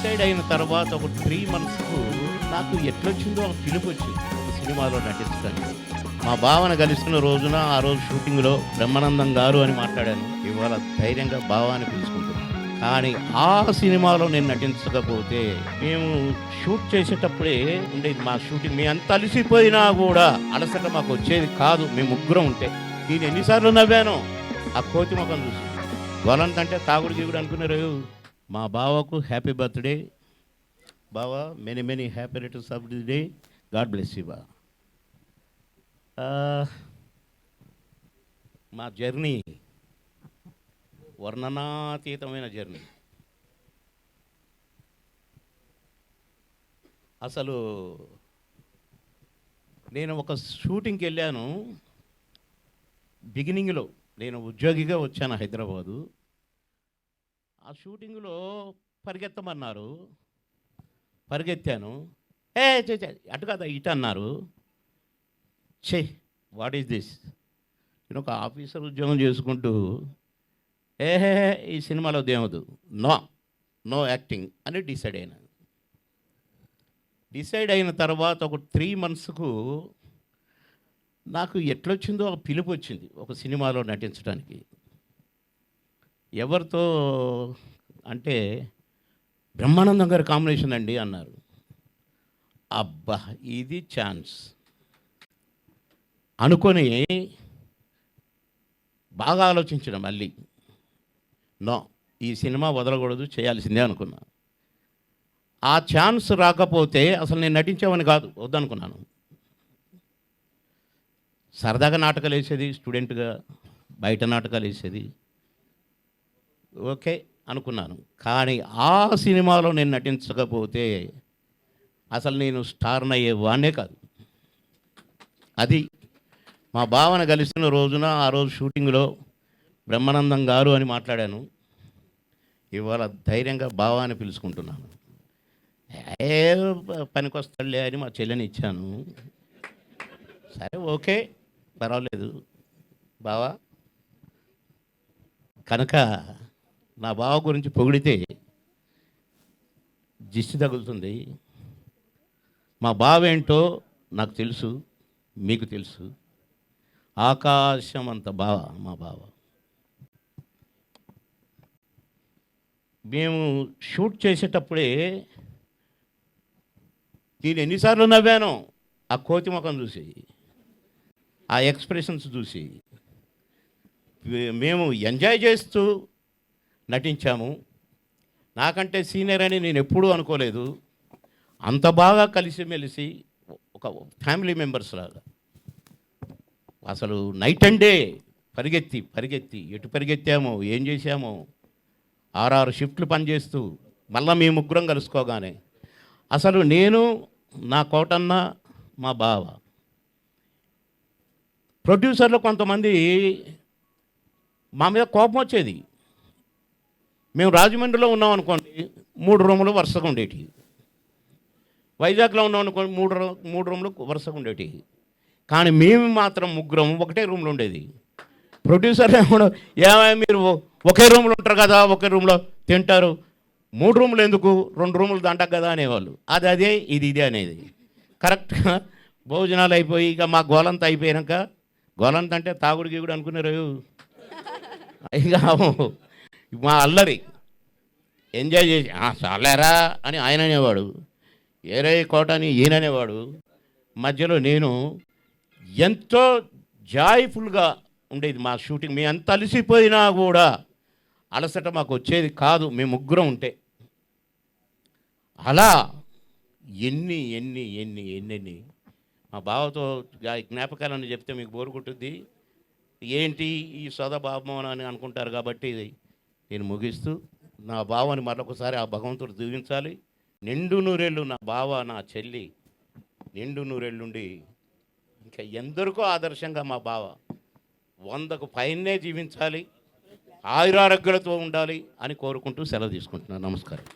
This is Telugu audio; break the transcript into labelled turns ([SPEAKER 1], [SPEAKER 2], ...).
[SPEAKER 1] డిసైడ్ అయిన తర్వాత ఒక 3 మంత్స్‌కు నాకు ఎట్లొచ్చిందో ఒక పిలుపు వచ్చింది సినిమాలో నటించడానికి. మా బావని కలిసిన రోజున ఆ రోజు షూటింగ్‌లో బ్రహ్మానందం గారు అని మాట్లాడాను. ఇవాళ ధైర్యంగా బావ అని పిలుచుకుంటున్నాను. కానీ ఆ సినిమాలో నేను నటించకపోతే మేము షూట్ చేసేటప్పుడే ఉండేది మా షూటింగ్. మేము ఎంత అలసిపోయినా కూడా అలసట మాకు వచ్చేది కాదు మేము ముగ్గురం ఉంటే. నేను ఎన్నిసార్లు నవ్వానో ఆ కోతి ముఖం చూసి. గోలంతంటే తాగుడు గీగుడు అనుకున్నారు. మా బావకు హ్యాపీ బర్త్డే బావా, many many happy returns of the day. God bless you బా. మా జర్నీ వర్ణనాతీతమైన జర్నీ. అసలు నేను ఒక షూటింగ్కి వెళ్ళాను. బిగినింగ్లో నేను ఉద్యోగిగా వచ్చాను హైదరాబాదు. ఆ షూటింగ్లో పరిగెత్తమన్నారు, పరిగెత్తాను. అటు కదా ఇటు అన్నారు. What is this? నేను ఒక ఆఫీసర్ ఉద్యోగం చేసుకుంటూ ఈ సినిమాలో దేవదు, నో యాక్టింగ్ అని డిసైడ్ అయిన తర్వాత ఒక 3 మంత్స్‌కు నాకు ఎట్లొచ్చిందో ఒక పిలుపు వచ్చింది ఒక సినిమాలో నటించడానికి. ఎవరితో అంటే బ్రహ్మానందం గారి కాంబినేషన్ అండి అన్నారు. అబ్బా, ఇది ఛాన్స్ అనుకొని బాగా ఆలోచించడం మళ్ళీ. ఈ సినిమా వదలకూడదు, చేయాల్సిందే అనుకున్నా. ఆ ఛాన్స్ రాకపోతే అసలు నేను నటించేవాడిని కాదు, వద్దనుకున్నాను. సరదాగా నాటకాలు వేసేది, స్టూడెంట్గా బయట నాటకాలు వేసేది, ఓకే అనుకున్నాను. కానీ ఆ సినిమాలో నేను నటించకపోతే అసలు నేను స్టార్ని అయ్యేవాడినే కాదు. అది మా బావని కలిసిన రోజున ఆ రోజు షూటింగ్లో బ్రహ్మానందం గారు అని మాట్లాడాను. ఇవాళ ధైర్యంగా బావ అని పిలుచుకుంటున్నాను. ఏ పనికొస్తాడులే అని మా చెల్లెని ఇచ్చాను. సరే ఓకే, పర్వాలేదు బావా. కనుక నా బావ గురించి పొగిడితే దిష్టి తగులుతుంది. మా బావ ఏంటో నాకు తెలుసు, మీకు తెలుసు. ఆకాశం అంత బావ మా బావ. మేము షూట్ చేసేటప్పుడే నేను ఎన్నిసార్లు నవ్వానో ఆ కోతి ముఖం చూసి, ఆ ఎక్స్ప్రెషన్స్ చూసి. మేము ఎంజాయ్ చేస్తూ నటించాము. నాకంటే సీనియర్ అని నేను ఎప్పుడూ అనుకోలేదు. అంత బాగా కలిసిమెలిసి ఒక ఫ్యామిలీ మెంబర్స్ లాగా. అసలు నైట్ అండ్ డే పరిగెత్తి ఎటు పరిగెత్తామో ఏం చేశామో. 6 షిఫ్ట్లు పనిచేస్తూ మళ్ళీ మీ ముగ్గురం కలుసుకోగానే అసలు నేను, నా కోటన్న, మా బావ. ప్రొడ్యూసర్లు కొంతమంది మా మీద కోపం వచ్చేది. మేము రాజమండ్రిలో ఉన్నాం అనుకోండి, 3 రూములు వరుసగా ఉండేటివి. వైజాగ్లో ఉన్నాం అనుకోండి, 3 రూములు వరుసగా ఉండేటివి. కానీ మేము మాత్రం ముగ్గురం ఒకటే రూమ్లో ఉండేది. ప్రొడ్యూసర్లు ఏమైనా మీరు ఒకే రూమ్లో ఉంటారు కదా, ఒకే రూమ్లో తింటారు, 3 రూములు ఎందుకు, 2 రూములు దంటకు కదా అనేవాళ్ళు. అదే ఇది అనేది. కరెక్ట్గా భోజనాలు అయిపోయి ఇక మా గోలంతా అయిపోయాక, గోలంత అంటే తాగుడు గీగుడు అనుకున్నారు. ఇక మా అల్లరి ఎంజాయ్ చేసి చాలేరా అని ఆయన అనేవాడు, ఏరే కోట అని ఈయన అనేవాడు. మధ్యలో నేను ఎంతో జాయ్ఫుల్గా ఉండేది మా షూటింగ్. మేము ఎంత అలసిపోయినా కూడా అలసట మాకు వచ్చేది కాదు మేము ముగ్గురం ఉంటే. అలా ఎన్ని ఎన్ని ఎన్ని ఎన్నెన్ని మా బావతో జ్ఞాపకాలను చెప్తే మీకు బోరు కొట్టుద్ది. ఏంటి ఈ సోదభావం అని అనుకుంటారు. కాబట్టి నేను ముగిస్తూ నా బావని మరొకసారి ఆ భగవంతుడు దీవించాలి. నిండు నూరేళ్ళు నా బావ, నా చెల్లి నిండు నూరేళ్ళుండి ఇంకా ఎందరికో ఆదర్శంగా మా బావ 100కు పైనే జీవించాలి, ఆయురారోగ్యాలతో ఉండాలి అని కోరుకుంటూ సెలవు తీసుకుంటున్నాను. నమస్కారం.